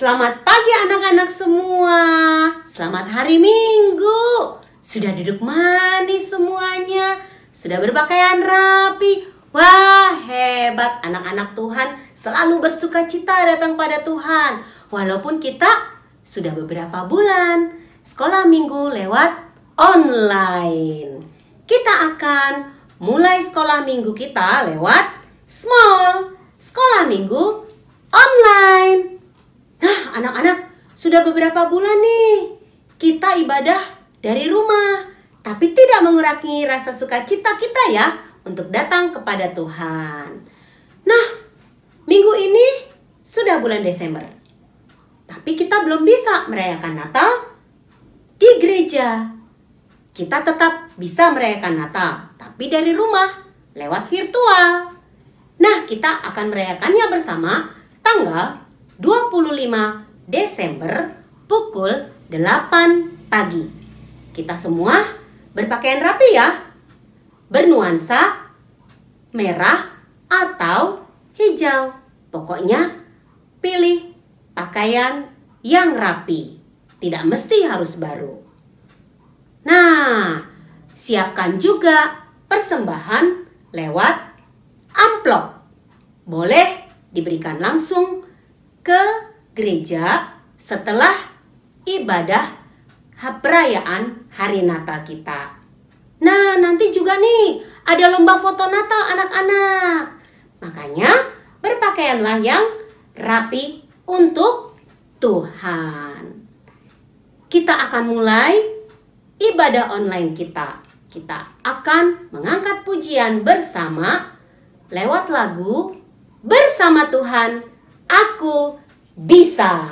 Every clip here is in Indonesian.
Selamat pagi anak-anak semua. Selamat hari Minggu. Sudah duduk manis semuanya. Sudah berpakaian rapi. Wah, hebat anak-anak Tuhan. Selalu bersuka cita datang pada Tuhan. Walaupun kita sudah beberapa bulan sekolah minggu lewat online. Kita akan mulai sekolah minggu kita lewat small. Sekolah minggu online. Nah, anak-anak, sudah beberapa bulan nih kita ibadah dari rumah, tapi tidak mengurangi rasa sukacita kita ya untuk datang kepada Tuhan. Nah, minggu ini sudah bulan Desember, tapi kita belum bisa merayakan Natal di gereja. Kita tetap bisa merayakan Natal, tapi dari rumah lewat virtual. Nah, kita akan merayakannya bersama tanggal 25 Desember pukul 8 pagi. Kita semua berpakaian rapi ya. Bernuansa merah atau hijau. Pokoknya pilih pakaian yang rapi. Tidak mesti harus baru. Nah, siapkan juga persembahan lewat amplop. Boleh diberikan langsung ke gereja setelah ibadah perayaan hari Natal kita. Nah, nanti juga nih ada lomba foto Natal anak-anak. Makanya berpakaianlah yang rapi untuk Tuhan. Kita akan mulai ibadah online kita. Kita akan mengangkat pujian bersama lewat lagu Bersama Tuhan Aku Bisa.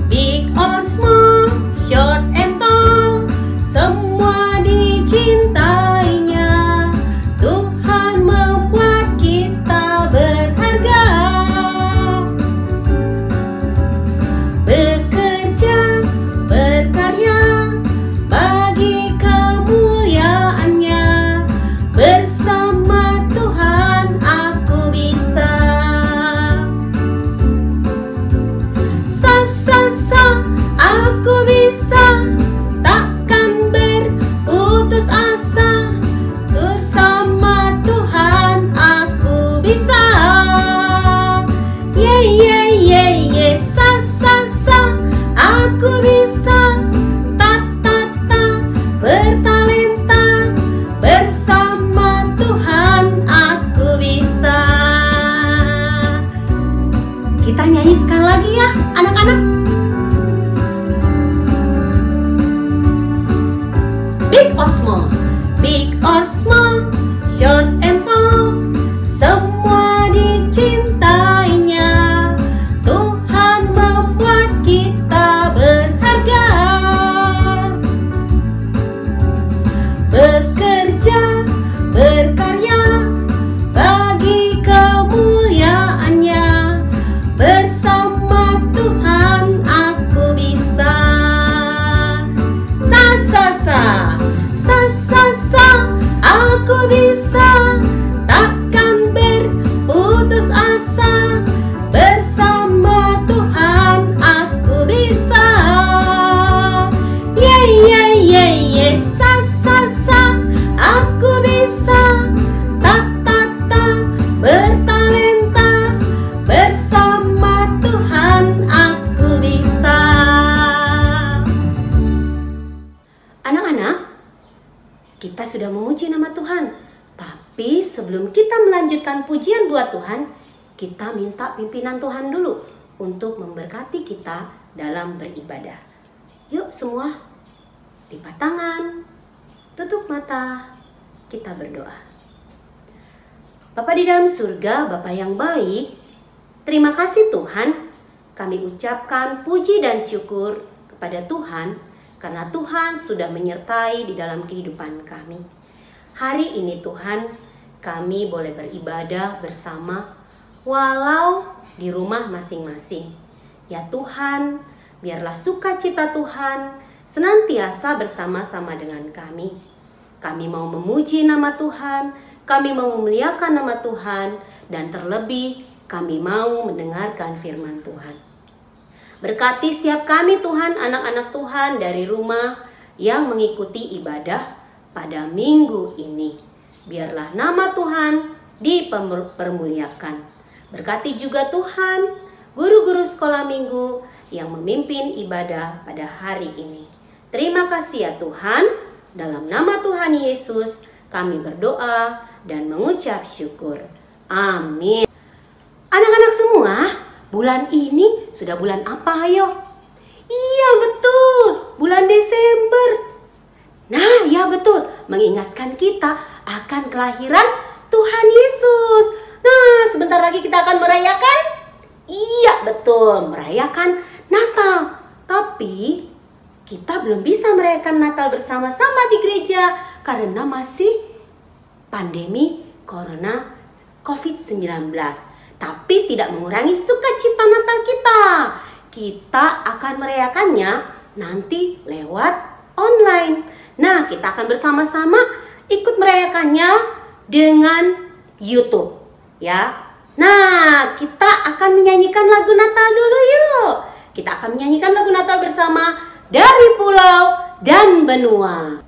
Big or small, short and tall, semua dicintainya. Tuhan membuat kita berharga. Bekerja, berkarya bagi kemuliaannya. Bersama Tuhan aku bisa. Sa sa sa, aku bisa. Takkan berputus asa. Bersama Tuhan aku bisa. Ye ye ye ye, sa sa sa, aku bisa. Ta ta ta, bertalenta. Bersama Tuhan aku bisa. Kita nyanyi sekali lagi ya anak-anak. Big or small, big or small, short and tall, semua dicintainya. Tuhan membuat kita berharga. Bekerja, berkarya bagi kemuliaannya. Bersama Tuhan aku bisa. Sa sa sa, sa sa sa, aku bisa. Takkan berputus asa. Bersama Tuhan aku bisa. Ye ye ye ye, sa sa sa, aku bisa. Ta ta ta, bertalenta. Bersama Tuhan aku bisa. Anak-anak, kita sudah memuji nama Tuhan. Tapi sebelum kita melanjutkan pujian buat Tuhan, kita minta pimpinan Tuhan dulu untuk memberkati kita dalam beribadah. Yuk semua, lipat tangan, tutup mata, kita berdoa. Bapa di dalam surga, Bapa yang baik, terima kasih Tuhan. Kami ucapkan puji dan syukur kepada Tuhan karena Tuhan sudah menyertai di dalam kehidupan kami. Hari ini Tuhan, kami boleh beribadah bersama walau di rumah masing-masing. Ya Tuhan, biarlah sukacita Tuhan senantiasa bersama-sama dengan kami. Kami mau memuji nama Tuhan, kami mau memuliakan nama Tuhan, dan terlebih kami mau mendengarkan firman Tuhan. Berkati setiap kami Tuhan, anak-anak Tuhan dari rumah yang mengikuti ibadah pada minggu ini. Biarlah nama Tuhan dipermuliakan. Berkati juga Tuhan guru-guru sekolah minggu yang memimpin ibadah pada hari ini. Terima kasih ya Tuhan, dalam nama Tuhan Yesus kami berdoa dan mengucap syukur. Amin. Anak-anak semua, bulan ini sudah bulan apa ayo? Iya betul, bulan Desember. Nah ya betul, mengingatkan kita akan kelahiran Tuhan Yesus. Nah sebentar lagi kita akan merayakan, iya betul, merayakan Natal. Tapi kita belum bisa merayakan Natal bersama-sama di gereja karena masih pandemi Corona COVID-19. Tapi tidak mengurangi sukacita Natal kita. Kita akan merayakannya nanti lewat online. Nah, kita akan bersama-sama ikut merayakannya dengan YouTube, ya. Nah, kita akan menyanyikan lagu Natal dulu yuk. Kita akan menyanyikan lagu Natal bersama dari pulau dan benua.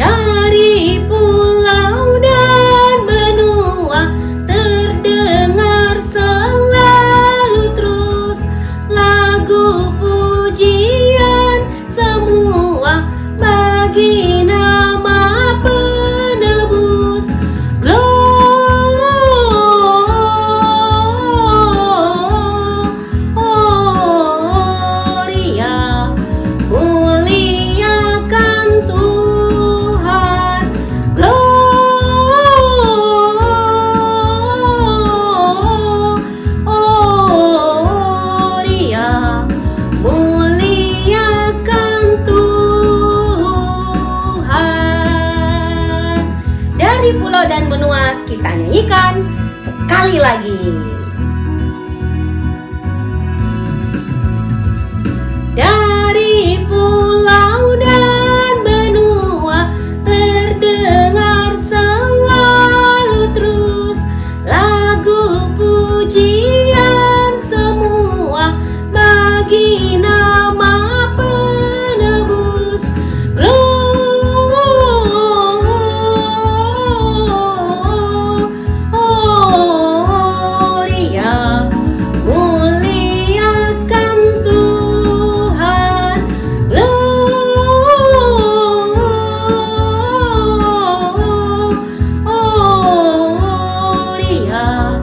Dari pulau dan benua terdengar selalu terus lagu pujian semua bagi nama penebus. Gloria, muliakan Tuhan. Gloria, muliakan Tuhan. Dari pulau dan benua kita nyanyikan sekali lagi. Dari pulau dan benua terdengar selalu terus lagu pujian semua bagi nama penebus. Gloria, muliakan Tuhan. Gloria,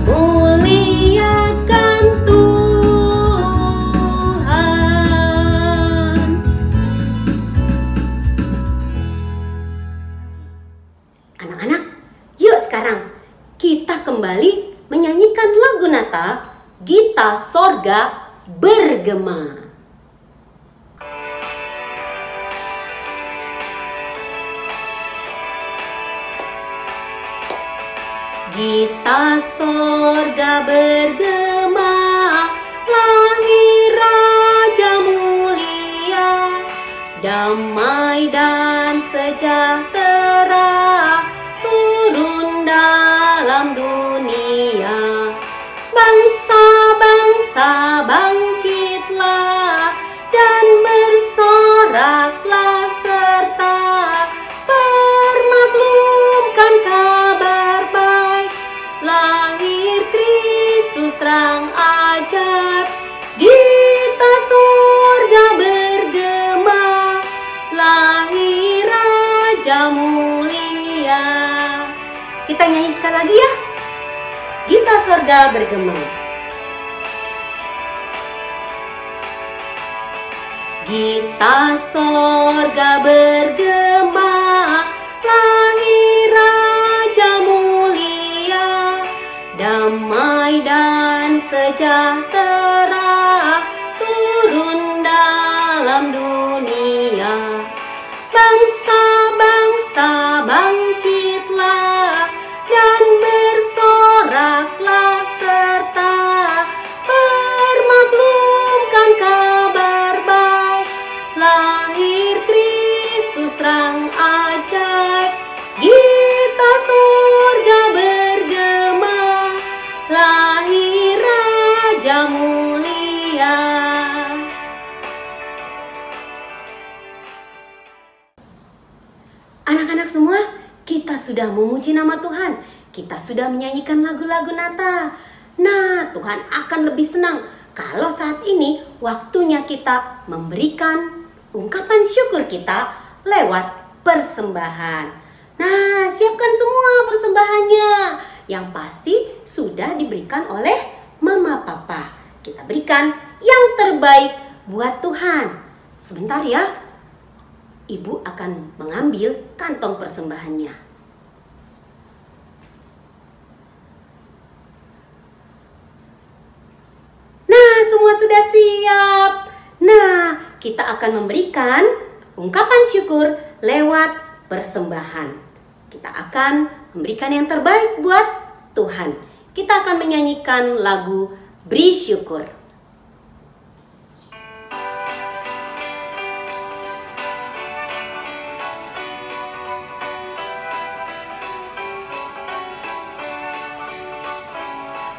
muliakan Tuhan. Anak-anak, yuk sekarang kita kembali menyanyikan lagu Natal, Gita Sorga Bergema. Gita sorga bergema, lahir Raja mulia, damai dan sejahtera turun dalam dunia. Bangsa-bangsa bangkitlah dan bersoraklah serta permaklumkan kabar baik. Lahir Kristus terang ajaib, Gita sorga bergema, lahir Raja mulia. Kita nyanyi sekali lagi ya. Gita sorga bergema. Gita sorga bergema, lahir Raja mulia, damai dan sejahtera turun dalam dunia. Bangsa-bangsa bangkitlah dan bersoraklah Dia mulia. Anak-anak semua, kita sudah memuji nama Tuhan. Kita sudah menyanyikan lagu-lagu Natal. Nah, Tuhan akan lebih senang kalau saat ini waktunya kita memberikan ungkapan syukur kita lewat persembahan. Nah, siapkan semua persembahannya. Yang pasti sudah diberikan oleh Mama Papa. Kita berikan yang terbaik buat Tuhan. Sebentar ya, Ibu akan mengambil kantong persembahannya. Nah, semua sudah siap. Nah, kita akan memberikan ungkapan syukur lewat persembahan. Kita akan memberikan yang terbaik buat Tuhan. Kita akan menyanyikan lagu Beri Syukur.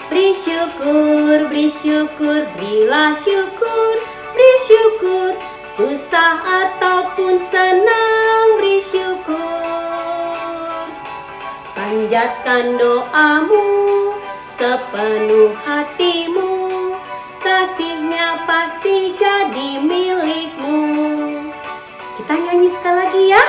Beri syukur, beri syukur, berilah syukur, beri syukur, susah ataupun senang, beri syukur. Panjatkan doamu sepenuh hatimu, kasih-Nya pasti jadi milikmu. Kita nyanyi sekali lagi ya.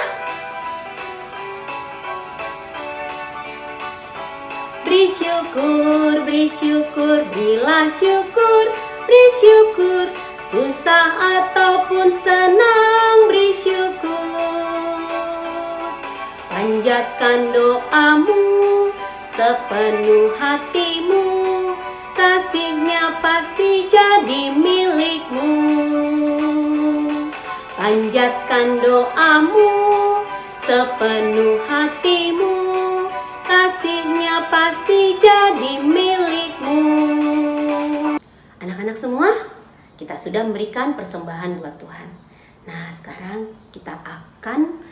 Beri syukur, beri syukur, berilah syukur, beri syukur, susah ataupun senang, beri syukur. Panjatkan doamu sepenuh hatimu, kasih-Nya pasti jadi milikmu. Panjatkan doamu sepenuh hatimu, kasih-Nya pasti jadi milikmu. Anak-anak semua, kita sudah memberikan persembahan buat Tuhan. Nah, sekarang kita akan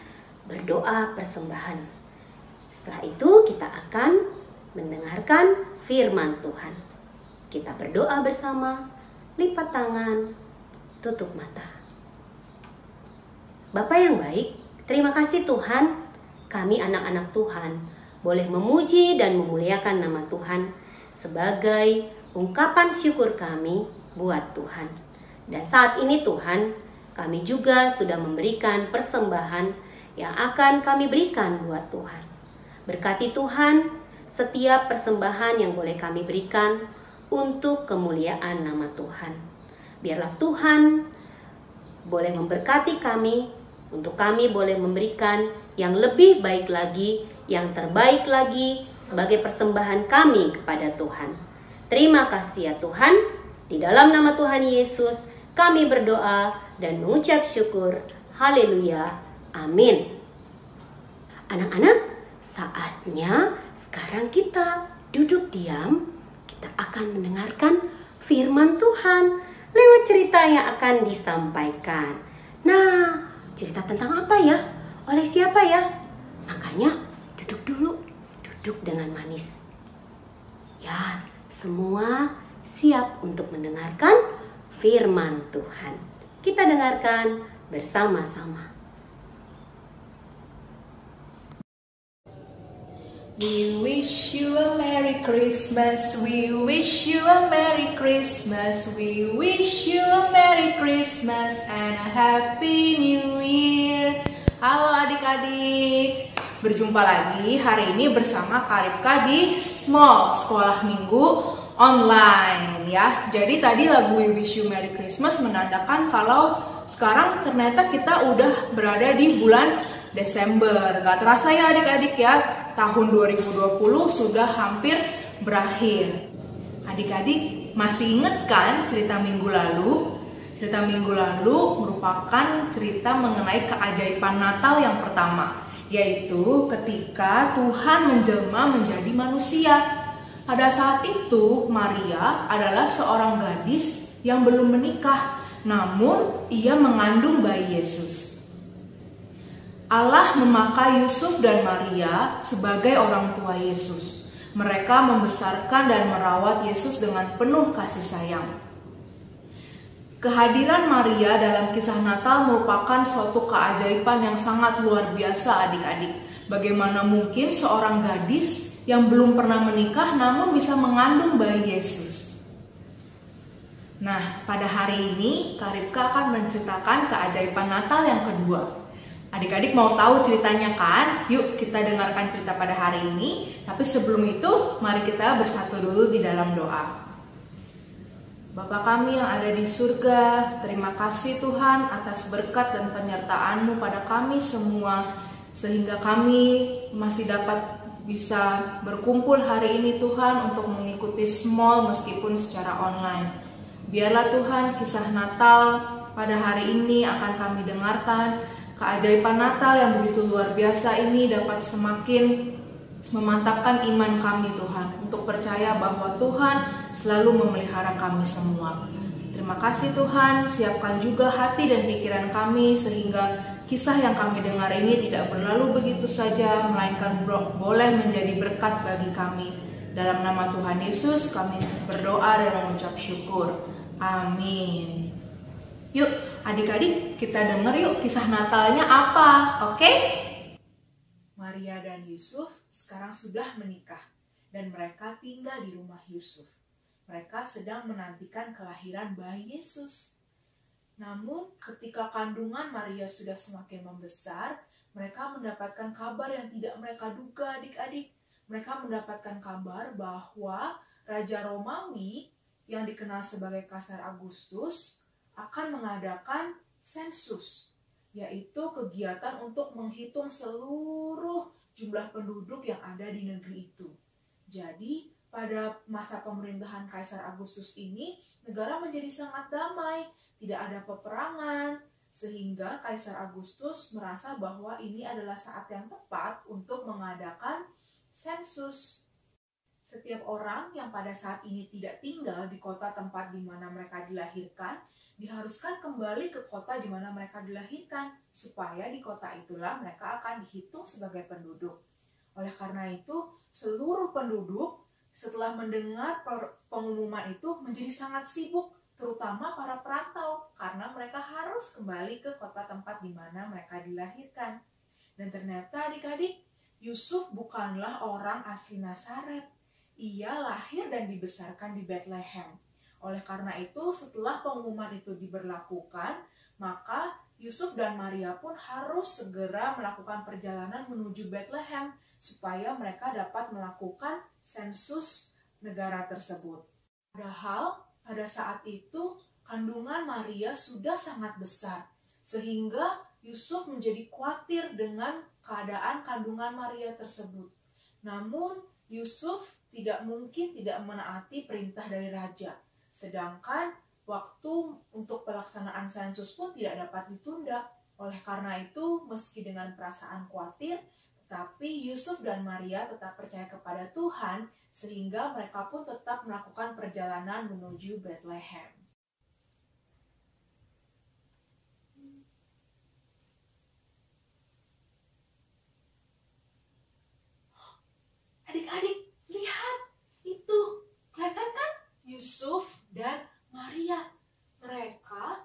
berdoa persembahan. Setelah itu kita akan mendengarkan firman Tuhan. Kita berdoa bersama, lipat tangan, tutup mata. Bapa yang baik, terima kasih Tuhan, kami anak-anak Tuhan boleh memuji dan memuliakan nama Tuhan sebagai ungkapan syukur kami buat Tuhan. Dan saat ini Tuhan, kami juga sudah memberikan persembahan yang akan kami berikan buat Tuhan. Berkati Tuhan setiap persembahan yang boleh kami berikan untuk kemuliaan nama Tuhan. Biarlah Tuhan boleh memberkati kami, untuk kami boleh memberikan yang lebih baik lagi, yang terbaik lagi sebagai persembahan kami kepada Tuhan. Terima kasih ya Tuhan. Di dalam nama Tuhan Yesus kami berdoa dan mengucap syukur. Haleluya. Amin. Anak-anak, saatnya sekarang kita duduk diam. Kita akan mendengarkan firman Tuhan lewat cerita yang akan disampaikan. Nah, cerita tentang apa ya? Oleh siapa ya? Makanya duduk dulu, duduk dengan manis. Ya, semua siap untuk mendengarkan firman Tuhan. Kita dengarkan bersama-sama. We wish you a Merry Christmas, we wish you a Merry Christmas, we wish you a Merry Christmas and a Happy New Year. Halo adik-adik, berjumpa lagi hari ini bersama Kak Ripka di Small Sekolah Minggu Online ya. Jadi tadi lagu We Wish You Merry Christmas menandakan kalau sekarang ternyata kita udah berada di bulan Desember. Gak terasa ya adik-adik ya, tahun 2020 sudah hampir berakhir. Adik-adik masih ingat kan cerita minggu lalu? Cerita minggu lalu merupakan cerita mengenai keajaiban Natal yang pertama, yaitu ketika Tuhan menjelma menjadi manusia. Pada saat itu Maria adalah seorang gadis yang belum menikah, namun ia mengandung bayi Yesus. Allah memakai Yusuf dan Maria sebagai orang tua Yesus. Mereka membesarkan dan merawat Yesus dengan penuh kasih sayang. Kehadiran Maria dalam kisah Natal merupakan suatu keajaiban yang sangat luar biasa adik-adik. Bagaimana mungkin seorang gadis yang belum pernah menikah namun bisa mengandung bayi Yesus? Nah, pada hari ini Kak Ripka akan menceritakan keajaiban Natal yang kedua. Adik-adik mau tahu ceritanya kan? Yuk kita dengarkan cerita pada hari ini. Tapi sebelum itu, mari kita bersatu dulu di dalam doa. Bapa kami yang ada di surga, terima kasih Tuhan atas berkat dan penyertaan-Mu pada kami semua, sehingga kami masih dapat bisa berkumpul hari ini Tuhan untuk mengikuti small meskipun secara online. Biarlah Tuhan kisah Natal pada hari ini akan kami dengarkan. Keajaiban Natal yang begitu luar biasa ini dapat semakin memantapkan iman kami Tuhan, untuk percaya bahwa Tuhan selalu memelihara kami semua. Terima kasih Tuhan, siapkan juga hati dan pikiran kami sehingga kisah yang kami dengar ini tidak berlalu begitu saja, melainkan boleh menjadi berkat bagi kami. Dalam nama Tuhan Yesus kami berdoa dan mengucap syukur. Amin. Yuk adik-adik kita dengar yuk kisah Natalnya apa, oke? Maria dan Yusuf sekarang sudah menikah dan mereka tinggal di rumah Yusuf. Mereka sedang menantikan kelahiran bayi Yesus. Namun ketika kandungan Maria sudah semakin membesar, mereka mendapatkan kabar yang tidak mereka duga adik-adik. Mereka mendapatkan kabar bahwa Raja Romawi yang dikenal sebagai Kaisar Agustus akan mengadakan sensus, yaitu kegiatan untuk menghitung seluruh jumlah penduduk yang ada di negeri itu. Jadi, pada masa pemerintahan Kaisar Agustus ini, negara menjadi sangat damai, tidak ada peperangan, sehingga Kaisar Agustus merasa bahwa ini adalah saat yang tepat untuk mengadakan sensus. Setiap orang yang pada saat ini tidak tinggal di kota tempat di mana mereka dilahirkan, diharuskan kembali ke kota di mana mereka dilahirkan, supaya di kota itulah mereka akan dihitung sebagai penduduk. Oleh karena itu, seluruh penduduk setelah mendengar pengumuman itu menjadi sangat sibuk, terutama para perantau, karena mereka harus kembali ke kota tempat di mana mereka dilahirkan. Dan ternyata adik-adik, Yusuf bukanlah orang asli Nazaret. Ia lahir dan dibesarkan di Bethlehem. Oleh karena itu, setelah pengumuman itu diberlakukan, maka Yusuf dan Maria pun harus segera melakukan perjalanan menuju Bethlehem supaya mereka dapat melakukan sensus negara tersebut. Padahal pada saat itu kandungan Maria sudah sangat besar, sehingga Yusuf menjadi khawatir dengan keadaan kandungan Maria tersebut. Namun Yusuf tidak mungkin tidak menaati perintah dari raja. Sedangkan waktu untuk pelaksanaan sensus pun tidak dapat ditunda. Oleh karena itu, meski dengan perasaan khawatir, tetapi Yusuf dan Maria tetap percaya kepada Tuhan, sehingga mereka pun tetap melakukan perjalanan menuju Bethlehem. Adik-adik, lihat! Itu, kelihatan kan? Yusuf dan Maria. Mereka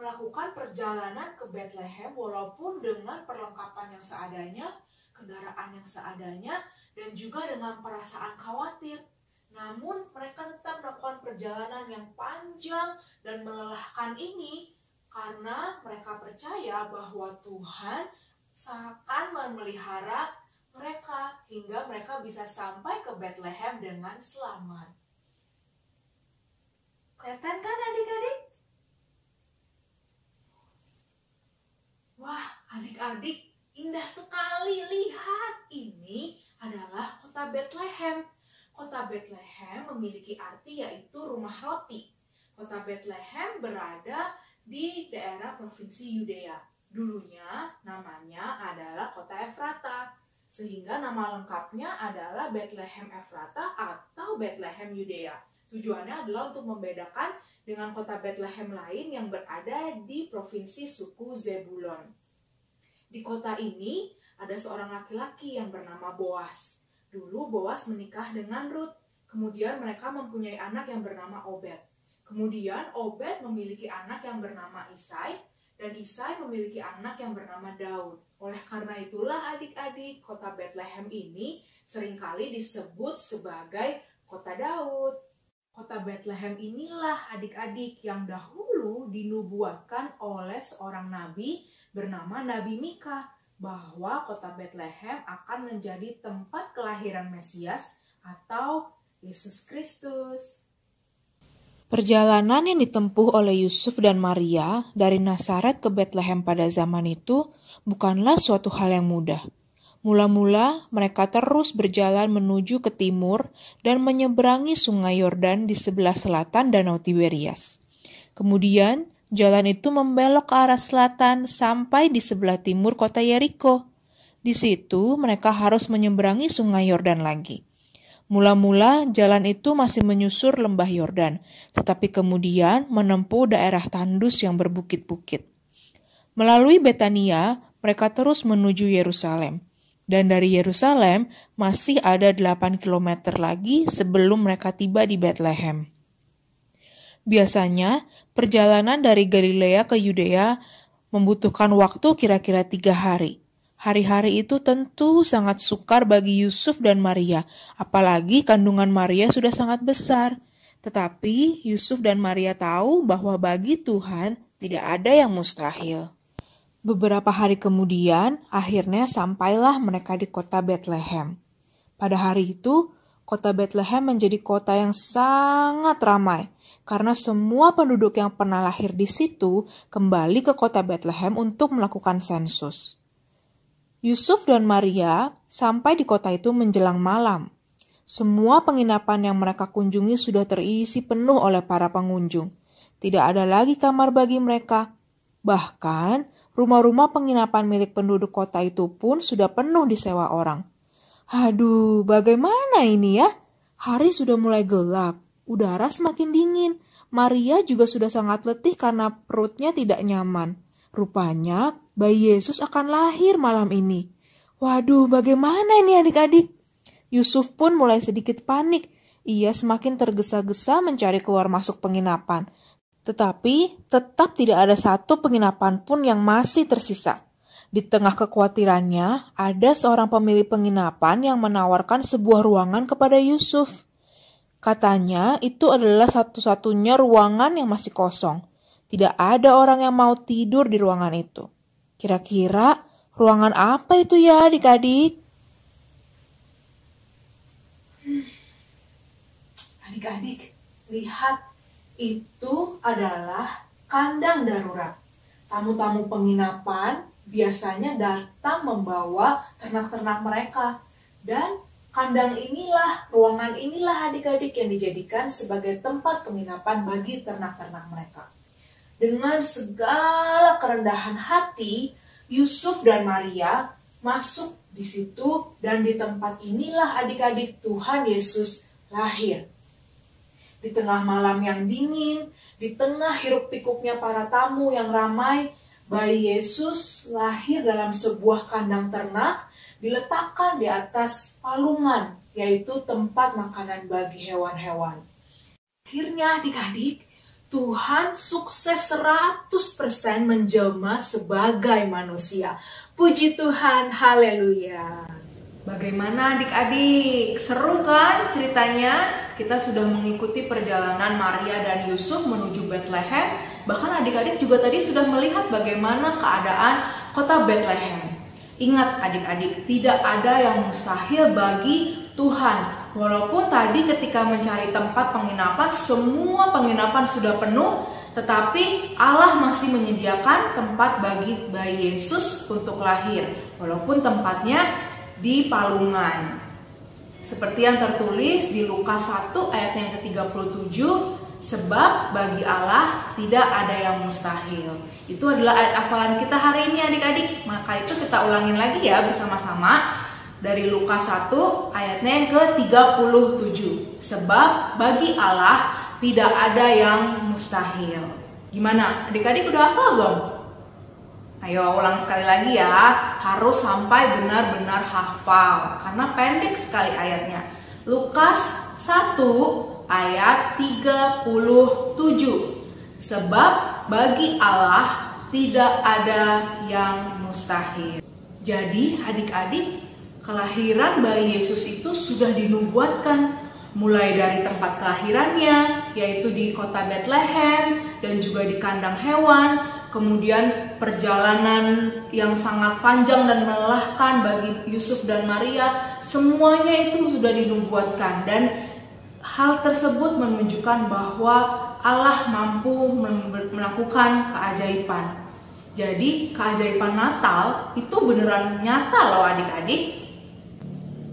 melakukan perjalanan ke Bethlehem walaupun dengan perlengkapan yang seadanya, kendaraan yang seadanya, dan juga dengan perasaan khawatir. Namun mereka tetap melakukan perjalanan yang panjang dan melelahkan ini karena mereka percaya bahwa Tuhan akan memelihara mereka hingga mereka bisa sampai ke Bethlehem dengan selamat. Kelihatan kan adik-adik? Wah, adik-adik, indah sekali. Lihat, ini adalah kota Bethlehem. Kota Bethlehem memiliki arti yaitu rumah roti. Kota Bethlehem berada di daerah provinsi Yudea. Dulunya namanya adalah kota Efrata, sehingga nama lengkapnya adalah Bethlehem Efrata atau Bethlehem Yudea. Tujuannya adalah untuk membedakan dengan kota Bethlehem lain yang berada di provinsi suku Zebulon. Di kota ini ada seorang laki-laki yang bernama Boas. Dulu Boas menikah dengan Rut. Kemudian mereka mempunyai anak yang bernama Obed. Kemudian Obed memiliki anak yang bernama Isai, dan Isai memiliki anak yang bernama Daud. Oleh karena itulah adik-adik, kota Bethlehem ini seringkali disebut sebagai kota Daud. Kota Bethlehem inilah adik-adik yang dahulu dinubuatkan oleh seorang nabi bernama Nabi Mika, bahwa kota Bethlehem akan menjadi tempat kelahiran Mesias atau Yesus Kristus. Perjalanan yang ditempuh oleh Yusuf dan Maria dari Nazaret ke Bethlehem pada zaman itu bukanlah suatu hal yang mudah. Mula-mula mereka terus berjalan menuju ke timur dan menyeberangi sungai Yordan di sebelah selatan Danau Tiberias. Kemudian jalan itu membelok ke arah selatan sampai di sebelah timur kota Yeriko. Di situ mereka harus menyeberangi sungai Yordan lagi. Mula-mula jalan itu masih menyusur lembah Yordan, tetapi kemudian menempuh daerah tandus yang berbukit-bukit. Melalui Betania, mereka terus menuju Yerusalem. Dan dari Yerusalem masih ada 8 km lagi sebelum mereka tiba di Bethlehem. Biasanya, perjalanan dari Galilea ke Yudea membutuhkan waktu kira-kira 3 hari. Hari-hari itu tentu sangat sukar bagi Yusuf dan Maria, apalagi kandungan Maria sudah sangat besar. Tetapi Yusuf dan Maria tahu bahwa bagi Tuhan tidak ada yang mustahil. Beberapa hari kemudian, akhirnya sampailah mereka di kota Bethlehem. Pada hari itu, kota Bethlehem menjadi kota yang sangat ramai, karena semua penduduk yang pernah lahir di situ kembali ke kota Bethlehem untuk melakukan sensus. Yusuf dan Maria sampai di kota itu menjelang malam. Semua penginapan yang mereka kunjungi sudah terisi penuh oleh para pengunjung. Tidak ada lagi kamar bagi mereka. Bahkan, rumah-rumah penginapan milik penduduk kota itu pun sudah penuh disewa orang. Aduh, bagaimana ini ya? Hari sudah mulai gelap, udara semakin dingin. Maria juga sudah sangat letih karena perutnya tidak nyaman. Rupanya, bayi Yesus akan lahir malam ini. Waduh, bagaimana ini adik-adik? Yusuf pun mulai sedikit panik. Ia semakin tergesa-gesa mencari keluar masuk penginapan. Tetapi, tetap tidak ada satu penginapan pun yang masih tersisa. Di tengah kekhawatirannya, ada seorang pemilik penginapan yang menawarkan sebuah ruangan kepada Yusuf. Katanya, itu adalah satu-satunya ruangan yang masih kosong. Tidak ada orang yang mau tidur di ruangan itu. Kira-kira ruangan apa itu ya adik-adik? Adik-adik, lihat, itu adalah kandang darurat. Tamu-tamu penginapan biasanya datang membawa ternak-ternak mereka. Dan kandang inilah, ruangan inilah adik-adik yang dijadikan sebagai tempat penginapan bagi ternak-ternak mereka. Dengan segala kerendahan hati, Yusuf dan Maria masuk di situ dan di tempat inilah adik-adik Tuhan Yesus lahir. Di tengah malam yang dingin, di tengah hiruk-pikuknya para tamu yang ramai, bayi Yesus lahir dalam sebuah kandang ternak diletakkan di atas palungan, yaitu tempat makanan bagi hewan-hewan. Akhirnya adik-adik, Tuhan sukses 100% menjelma sebagai manusia. Puji Tuhan, haleluya. Bagaimana adik-adik? Seru kan ceritanya? Kita sudah mengikuti perjalanan Maria dan Yusuf menuju Bethlehem. Bahkan adik-adik juga tadi sudah melihat bagaimana keadaan kota Bethlehem. Ingat adik-adik, tidak ada yang mustahil bagi Tuhan. Walaupun tadi ketika mencari tempat penginapan, semua penginapan sudah penuh, tetapi Allah masih menyediakan tempat bagi bayi Yesus untuk lahir. Walaupun tempatnya di palungan. Seperti yang tertulis di Lukas 1 ayat yang ke-37, sebab bagi Allah tidak ada yang mustahil. Itu adalah ayat hafalan kita hari ini adik-adik. Maka itu kita ulangin lagi ya bersama-sama. Dari Lukas 1 ayatnya yang ke-37. Sebab bagi Allah tidak ada yang mustahil. Gimana? Adik-adik udah hafal belum? Ayo ulang sekali lagi ya, harus sampai benar-benar hafal karena pendek sekali ayatnya. Lukas 1 ayat 37. Sebab bagi Allah tidak ada yang mustahil. Jadi adik-adik, kelahiran bayi Yesus itu sudah dinubuatkan mulai dari tempat kelahirannya, yaitu di kota Bethlehem dan juga di kandang hewan. Kemudian perjalanan yang sangat panjang dan melelahkan bagi Yusuf dan Maria, semuanya itu sudah dinubuatkan, dan hal tersebut menunjukkan bahwa Allah mampu melakukan keajaiban. Jadi keajaiban Natal itu beneran nyata loh adik-adik.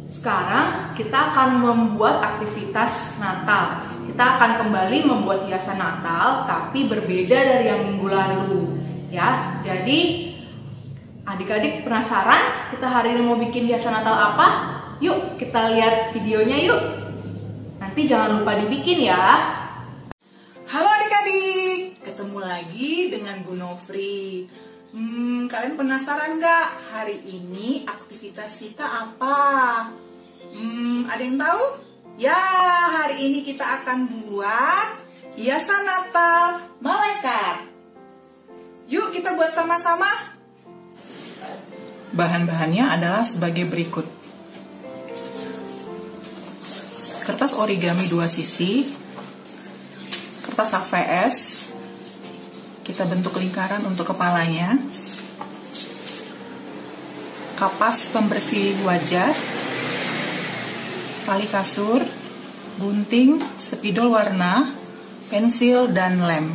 Sekarang kita akan membuat aktivitas Natal. Kita akan kembali membuat hiasan Natal, tapi berbeda dari yang minggu lalu, ya. Jadi, adik-adik penasaran kita hari ini mau bikin hiasan Natal apa? Yuk, kita lihat videonya yuk. Nanti jangan lupa dibikin ya. Halo adik-adik, ketemu lagi dengan Bu Nofri. Kalian penasaran gak hari ini aktivitas kita apa? Ada yang tahu? Ya, hari ini kita akan buat hiasan Natal malaikat. Yuk kita buat sama-sama. Bahan-bahannya adalah sebagai berikut. Kertas origami 2 sisi, kertas HVS, kita bentuk lingkaran untuk kepalanya, kapas pembersih wajah, tali kasur, gunting, spidol warna, pensil, dan lem.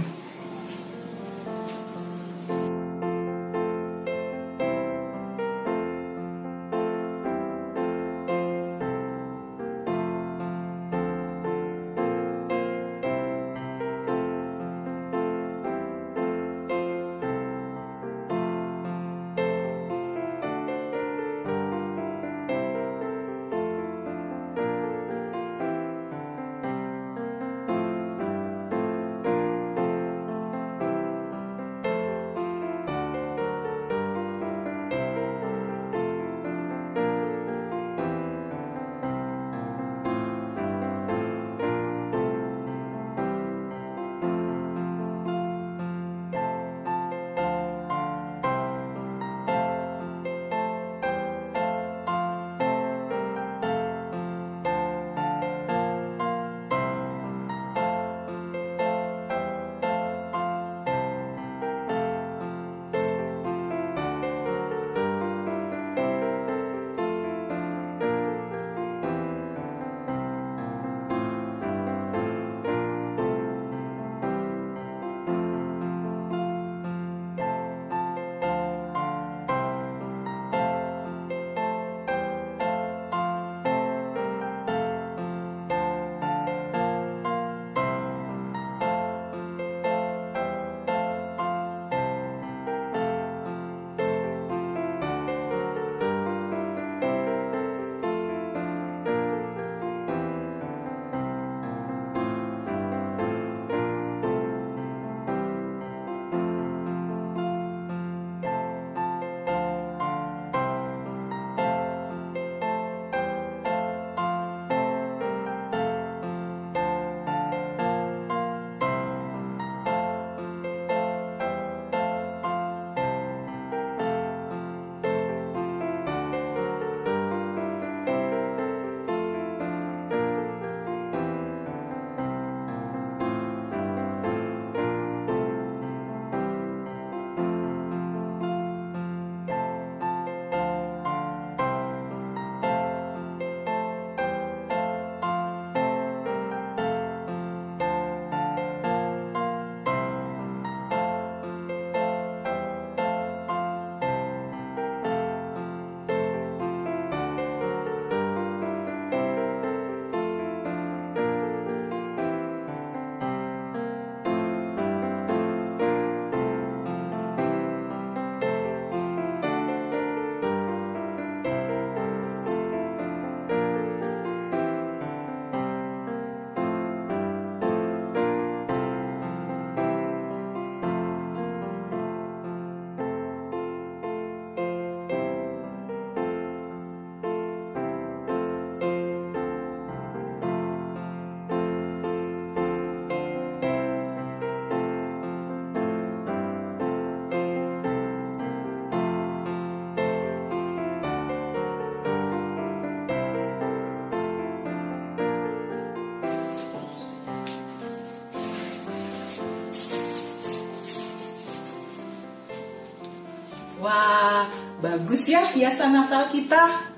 Wah, bagus ya hiasan Natal kita.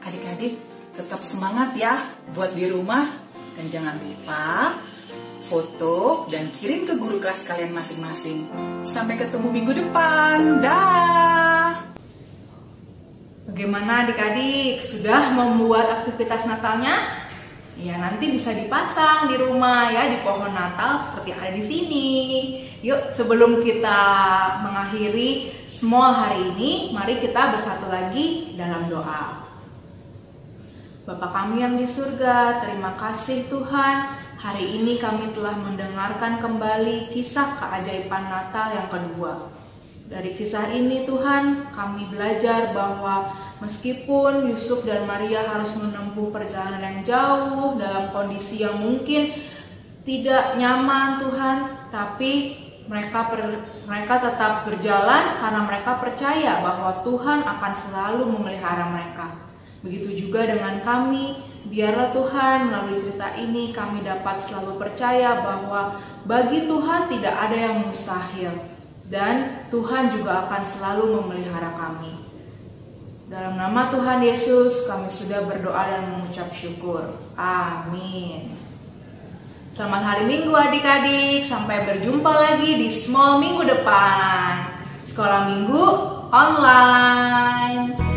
Adik-adik tetap semangat ya buat di rumah. Dan jangan lupa foto dan kirim ke guru kelas kalian masing-masing. Sampai ketemu minggu depan. Dah. Bagaimana adik-adik? Sudah membuat aktivitas Natalnya? Ya, nanti bisa dipasang di rumah ya, di pohon Natal seperti ada di sini. Yuk, sebelum kita mengakhiri small hari ini, mari kita bersatu lagi dalam doa. Bapa kami yang di surga, terima kasih Tuhan. Hari ini kami telah mendengarkan kembali kisah keajaiban Natal yang kedua. Dari kisah ini Tuhan, kami belajar bahwa meskipun Yusuf dan Maria harus menempuh perjalanan yang jauh dalam kondisi yang mungkin tidak nyaman Tuhan, tapi mereka tetap berjalan karena mereka percaya bahwa Tuhan akan selalu memelihara mereka. Begitu juga dengan kami, biarlah Tuhan melalui cerita ini kami dapat selalu percaya bahwa bagi Tuhan tidak ada yang mustahil. Dan Tuhan juga akan selalu memelihara kami. Dalam nama Tuhan Yesus, kami sudah berdoa dan mengucap syukur. Amin. Selamat hari Minggu adik-adik. Sampai berjumpa lagi di Small minggu depan. Sekolah Minggu online.